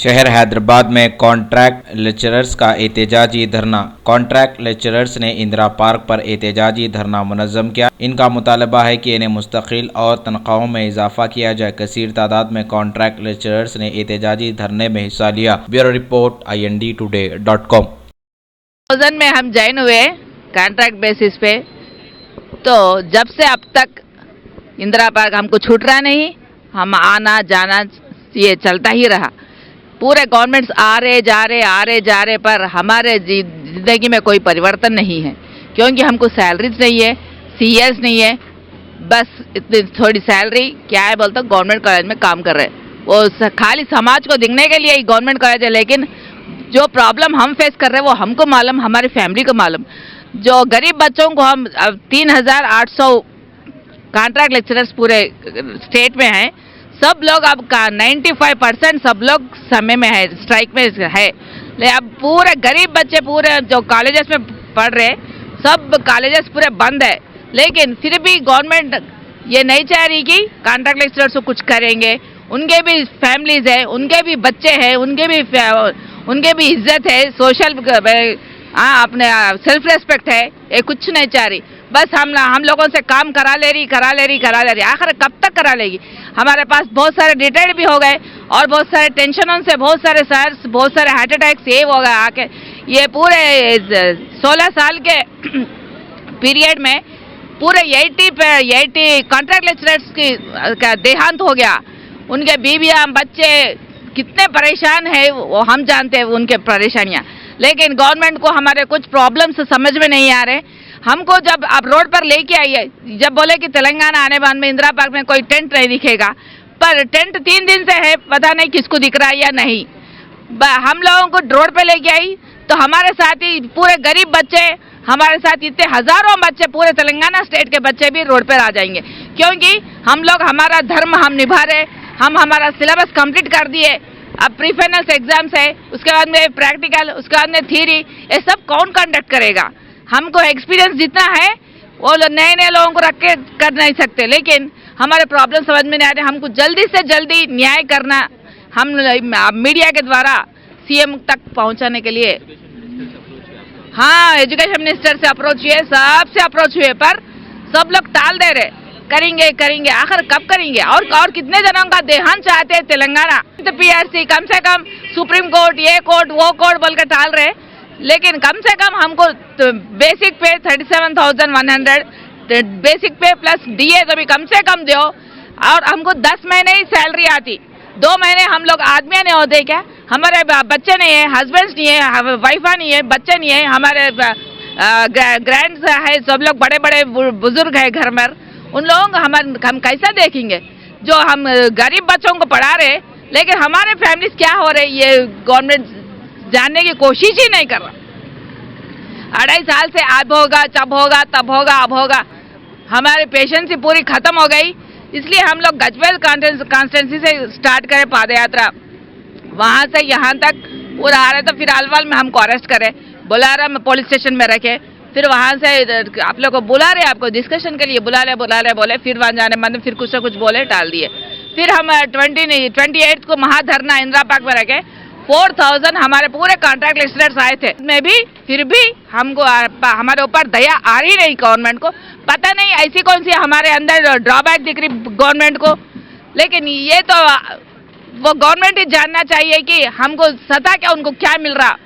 शहर हैदराबाद में contract lecturers का एहतजाजी धरना। कॉन्ट्रैक्ट लेक्चरर्स ने इंदिरा पार्क पर एहतजाजी धरना मुनज़्ज़म किया। इनका मुतालबा है कि इन्हें मुस्तकिल और तनख्वाहों में इजाफा किया जाए। कसीर तादाद में कॉन्ट्रैक्ट लेक्चरर्स ने एहतजाजी धरने में हिस्सा लिया। Bureau report INDtoday.com। 2000 में हम ज्वाइन हुए कॉन्ट्रैक्ट बेसिस पे, तो जब से अब तक इंदिरा पार्क हमको छूट रहा नहीं। हम आना जाना ये चलता ही रहा। पूरे गवर्नमेंट्स आ रहे जा रहे पर हमारे ज़िंदगी में कोई परिवर्तन नहीं है, क्योंकि हमको सैलरीज नहीं है, CS नहीं है। बस इतनी थोड़ी सैलरी क्या है बोलते गवर्नमेंट कॉलेज में काम कर रहे हैं, वो खाली समाज को दिखने के लिए ही गवर्नमेंट कॉलेज है। लेकिन जो प्रॉब्लम हम फेस कर रहे हैं वो हमको मालूम, हमारी फैमिली को मालूम। जो गरीब बच्चों को हम 3800 कॉन्ट्रैक्ट लेक्चरर्स पूरे स्टेट में हैं, सब लोग अब का 95% सब लोग समय में है, स्ट्राइक में है। ले अब पूरे गरीब बच्चे पूरे जो कॉलेजेस में पढ़ रहे, सब कॉलेजेस पूरे बंद है। लेकिन फिर भी गवर्नमेंट ये नहीं चाह रही कि कॉन्ट्रैक्ट लेक्चरर्स को कुछ करेंगे। उनके भी फैमिलीज है, उनके भी बच्चे हैं, उनके भी इज्जत है, सोशल अपने सेल्फ रेस्पेक्ट है। ये कुछ नहीं चाह रही, बस हम लोगों से काम करा ले रही। आखिर कब तक करा लेगी? हमारे पास बहुत सारे रिटायर्ड भी हो गए और बहुत सारे टेंशनों से बहुत सारे हार्ट अटैक्स ये हो गए आके। ये पूरे 16 साल के पीरियड में पूरे 80 कॉन्ट्रैक्ट लेक्चरर्स का देहांत हो गया। उनके बीवियां बच्चे कितने परेशान है वो हम जानते हैं, उनके परेशानियां। लेकिन गवर्नमेंट को हमारे कुछ प्रॉब्लम्स समझ में नहीं आ रहे। हमको जब आप रोड पर लेके आइए, जब बोले कि तेलंगाना आने बाद में इंदिरा पार्क में कोई टेंट नहीं दिखेगा, पर टेंट 3 दिन से है, पता नहीं किसको दिख रहा है या नहीं। हम लोगों को रोड पे लेके आई तो हमारे साथ ही पूरे गरीब बच्चे, हमारे साथ इतने हजारों बच्चे, पूरे तेलंगाना स्टेट के बच्चे भी रोड पर आ जाएंगे, क्योंकि हम लोग हमारा धर्म हम निभा रहे। हम हमारा सिलेबस कंप्लीट कर दिए। अब प्री फाइनल्स एग्जाम्स है, उसके बाद में प्रैक्टिकल, उसके बाद में थ्योरी, ये सब कौन कंडक्ट करेगा? हमको एक्सपीरियंस जितना है वो नए लोगों को रख के कर नहीं सकते। लेकिन हमारे प्रॉब्लम समझ में नहीं आ रहे। हमको जल्दी से जल्दी न्याय करना, हम मीडिया के द्वारा CM तक पहुंचाने के लिए हाँ एजुकेशन मिनिस्टर से अप्रोच हुए, सबसे अप्रोच हुए, पर सब लोग टाल दे रहे। करेंगे आखिर कब करेंगे? और कितने जनों का देहांत चाहते हैं तेलंगाना? तो PRC कम से कम सुप्रीम कोर्ट, ये कोर्ट वो कोर्ट बोल के टाल रहे। लेकिन कम से कम हमको तो बेसिक पे 37,100 बेसिक पे प्लस DA तो भी कम से कम दो। और हमको 10 महीने ही सैलरी आती, 2 महीने हम लोग आदमी नहीं होते क्या? हमारे बच्चे नहीं है, हस्बैंड्स नहीं है, वाइफा नहीं है, बच्चे नहीं है, हमारे ग्रैंड्स है, सब लोग बड़े बुजुर्ग है घर में। उन लोगों को हम कैसा देखेंगे? जो हम गरीब बच्चों को पढ़ा रहे, लेकिन हमारे फैमिलीज क्या हो रहे ये गवर्नमेंट जानने की कोशिश ही नहीं कर रहा। 2.5 साल से अब होगा, तब होगा। हमारे पेशेंस ही पूरी खत्म हो गई। इसलिए हम लोग गजवेल कॉन्स्टिट्यूंसी से स्टार्ट करें पाद यात्रा। वहाँ से यहाँ तक पूरा आ रहे, तो फिर अलवाल में हमको अरेस्ट करे, बुलारा में पुलिस स्टेशन में रखे। फिर वहाँ से आप लोग को बुला रहे, आपको डिस्कशन के लिए बुला रहे बोले। फिर वहाँ जाने मतलब फिर कुछ ना कुछ बोले, टाल दिए। फिर हम 28 को महाधरना इंदिरा पार्क में रखे। 4000 हमारे पूरे कॉन्ट्रैक्ट लेक्चरर्स आए थे, में भी फिर भी हमको हमारे ऊपर दया आ रही नहीं गवर्नमेंट को। पता नहीं ऐसी कौन सी हमारे अंदर ड्रॉबैक दिख रही गवर्नमेंट को। लेकिन ये तो वो गवर्नमेंट ही जानना चाहिए कि हमको सता क्या, उनको क्या मिल रहा।